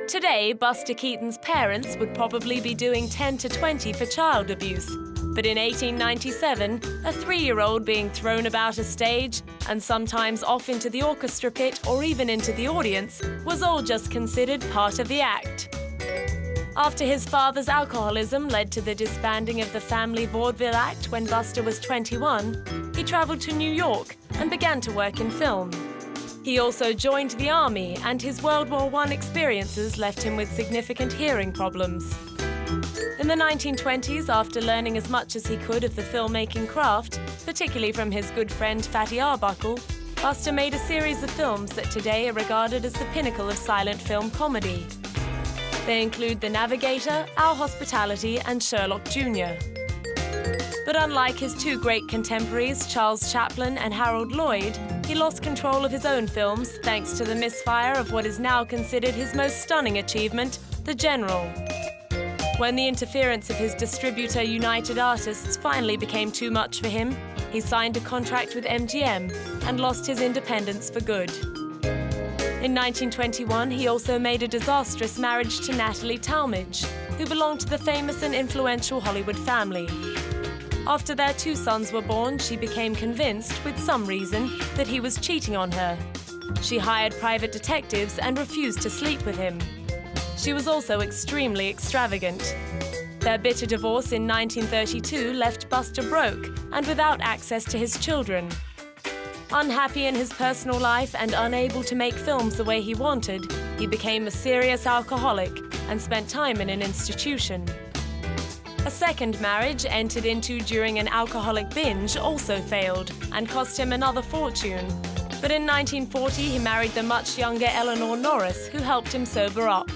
Today, Buster Keaton's parents would probably be doing 10 to 20 for child abuse. But in 1897, a 3-year-old being thrown about a stage and sometimes off into the orchestra pit or even into the audience was all just considered part of the act. After his father's alcoholism led to the disbanding of the family vaudeville act when Buster was 21, he traveled to New York and began to work in film. He also joined the army, and his World War I experiences left him with significant hearing problems. In the 1920s, after learning as much as he could of the filmmaking craft, particularly from his good friend Fatty Arbuckle, Buster made a series of films that today are regarded as the pinnacle of silent film comedy. They include The Navigator, Our Hospitality, and Sherlock Jr. But unlike his two great contemporaries, Charles Chaplin and Harold Lloyd, he lost control of his own films thanks to the misfire of what is now considered his most stunning achievement, The General. When the interference of his distributor United Artists finally became too much for him, he signed a contract with MGM and lost his independence for good. In 1921, he also made a disastrous marriage to Natalie Talmadge, who belonged to the famous and influential Hollywood family. After their 2 sons were born, she became convinced, with some reason, that he was cheating on her. She hired private detectives and refused to sleep with him. She was also extremely extravagant. Their bitter divorce in 1932 left Buster broke and without access to his children. Unhappy in his personal life and unable to make films the way he wanted, he became a serious alcoholic and spent time in an institution. A second marriage, entered into during an alcoholic binge, also failed and cost him another fortune. But in 1940, he married the much younger Eleanor Norris, who helped him sober up.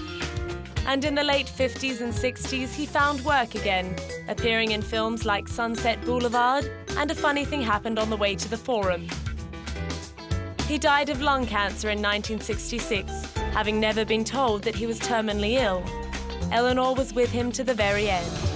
And in the late 50s and 60s, he found work again, appearing in films like Sunset Boulevard and A Funny Thing Happened on the Way to the Forum. He died of lung cancer in 1966, having never been told that he was terminally ill. Eleanor was with him to the very end.